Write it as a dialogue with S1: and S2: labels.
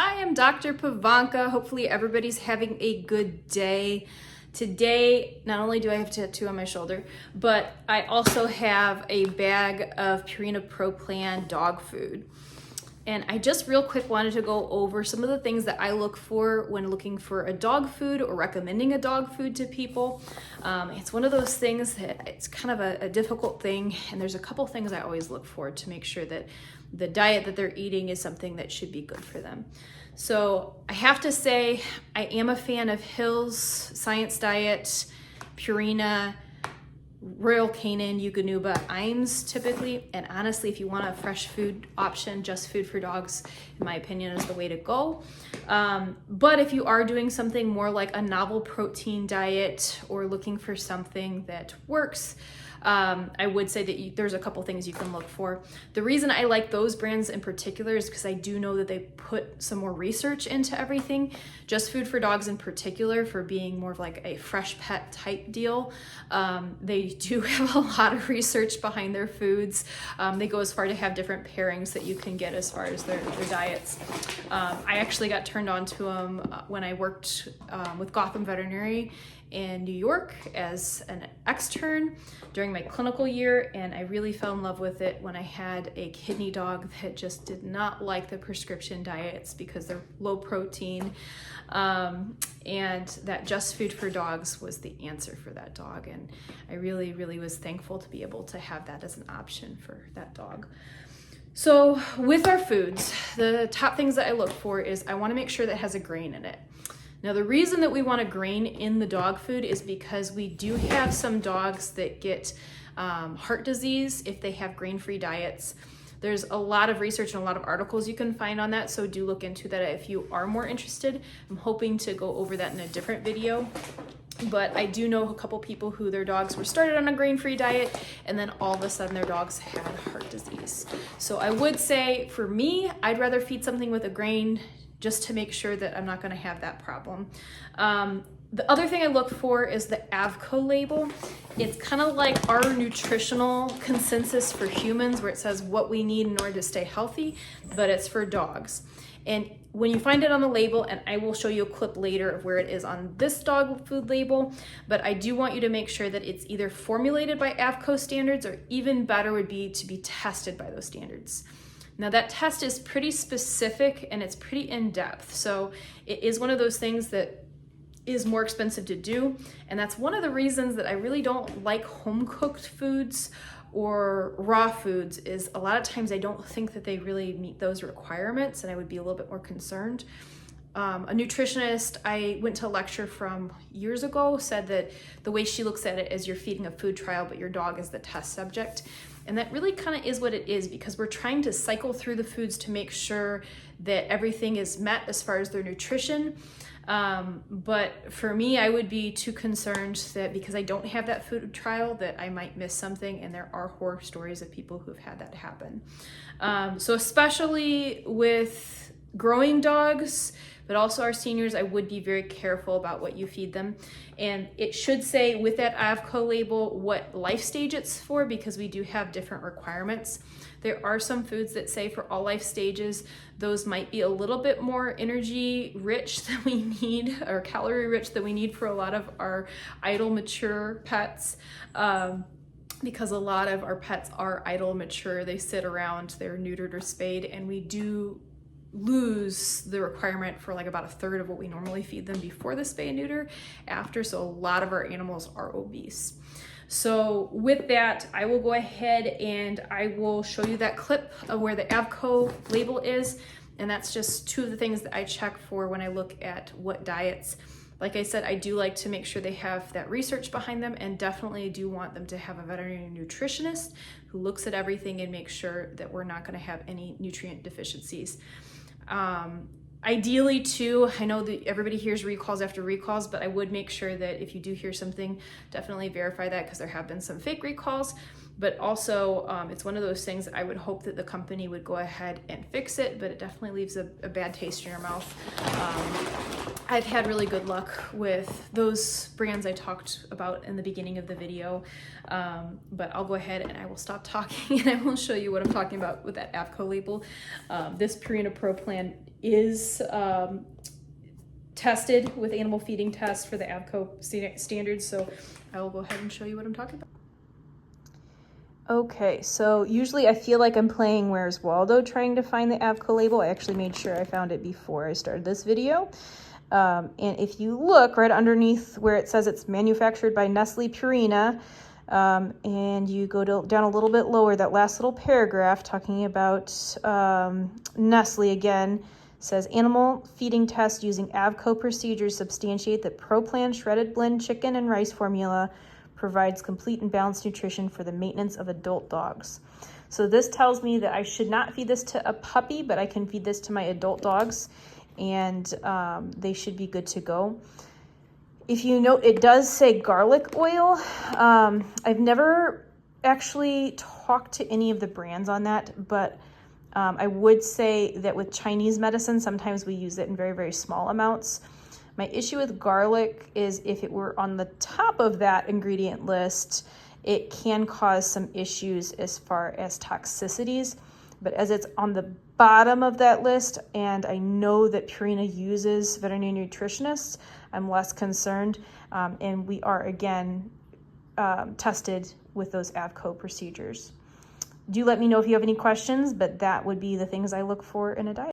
S1: Hi, I'm Dr. Pavanka. Hopefully everybody's having a good day. Today, not only do I have a tattoo on my shoulder, but I also have a bag of Purina Pro Plan dog food. And I just real quick wanted to go over some of the things that I look for when looking for a dog food or recommending a dog food to people. It's one of those things that it's kind of a difficult thing, and there's a couple things I always look for to make sure that the diet that they're eating is something that should be good for them. So I have to say I am a fan of Hill's Science Diet, Purina, Royal Canin, Eukanuba, Iams typically, and honestly, if you want a fresh food option, Just Food for Dogs, in my opinion, is the way to go. But if you are doing something more like a novel protein diet or looking for something that works, I would say that there's a couple things you can look for. The reason I like those brands in particular is because I do know that they put some more research into everything. Just Food for Dogs in particular, for being more of like a fresh pet type deal, they do have a lot of research behind their foods. They go as far to have different pairings that you can get as far as their diets. I actually got turned on to them when I worked with Gotham Veterinary in New York as an extern during my clinical year, and I really fell in love with it when I had a kidney dog that just did not like the prescription diets because they're low protein, and that Just Food for Dogs was the answer for that dog, and I really was thankful to be able to have that as an option for that dog. So with our foods, the top things that I look for is I want to make sure that it has a grain in it. Now, the reason that we want a grain in the dog food is because we do have some dogs that get heart disease if they have grain-free diets. There's a lot of research and a lot of articles you can find on that, so do look into that if you are more interested. I'm hoping to go over that in a different video. But I do know a couple people who their dogs were started on a grain-free diet, and then all of a sudden their dogs had heart disease. So I would say, for me, I'd rather feed something with a grain just to make sure that I'm not going to have that problem. The other thing I look for is the AVCO label. It's kind of like our nutritional consensus for humans, where it says what we need in order to stay healthy, but it's for dogs. And when you find it on the label, and I will show you a clip later of where it is on this dog food label, but I do want you to make sure that it's either formulated by AVCO standards, or even better would be to be tested by those standards. Now, that test is pretty specific and it's pretty in-depth, so it is one of those things that is more expensive to do, and that's one of the reasons that I really don't like home-cooked foods or raw foods. Is a lot of times I don't think that they really meet those requirements, and I would be a little bit more concerned. A nutritionist I went to a lecture from years ago said that the way she looks at it is you're feeding a food trial, but your dog is the test subject. And that really kind of is what it is, because we're trying to cycle through the foods to make sure that everything is met as far as their nutrition. But for me, I would be too concerned that because I don't have that food trial that I might miss something, and there are horror stories of people who've had that happen. So especially with growing dogs, but also our seniors, I would be very careful about what you feed them. And it should say with that AVCO label what life stage it's for, because we do have different requirements. There are some foods that say for all life stages, those might be a little bit more energy rich than we need, or calorie rich than we need for a lot of our idle mature pets. Because a lot of our pets are idle mature, they sit around, they're neutered or spayed, and we do lose the requirement for like about a third of what we normally feed them before the spay and neuter after, so a lot of our animals are obese. So with that, I will go ahead and I will show you that clip of where the AVCO label is, and that's just two of the things that I check for when I look at what diets. Like I said, I do like to make sure they have that research behind them, and definitely do want them to have a veterinary nutritionist who looks at everything and makes sure that we're not going to have any nutrient deficiencies. Ideally too, I know that everybody hears recalls after recalls, but I would make sure that if you do hear something, definitely verify that, because there have been some fake recalls. but also it's one of those things that I would hope that the company would go ahead and fix it, but it definitely leaves a bad taste in your mouth. I've had really good luck with those brands I talked about in the beginning of the video, but I'll go ahead and I will stop talking and I will show you what I'm talking about with that AVCO label. This Purina Pro Plan is tested with animal feeding tests for the AVCO standards, so I will go ahead and show you what I'm talking about. Okay, so usually I feel like I'm playing Where's Waldo trying to find the AVCO label. I actually made sure I found it before I started this video. And if you look right underneath where it says it's manufactured by Nestle Purina, and you go down a little bit lower, that last little paragraph talking about Nestle again, says animal feeding tests using AVCO procedures substantiate that Pro Plan shredded blend chicken and rice formula provides complete and balanced nutrition for the maintenance of adult dogs. So this tells me that I should not feed this to a puppy, but I can feed this to my adult dogs, and they should be good to go. If you note, it does say garlic oil. I've never actually talked to any of the brands on that, but I would say that with Chinese medicine, sometimes we use it in very, very small amounts. My issue with garlic is if it were on the top of that ingredient list, it can cause some issues as far as toxicities. But as it's on the bottom of that list, and I know that Purina uses veterinary nutritionists, I'm less concerned. And we are, again, tested with those AVCO procedures. Do let me know if you have any questions, but that would be the things I look for in a diet.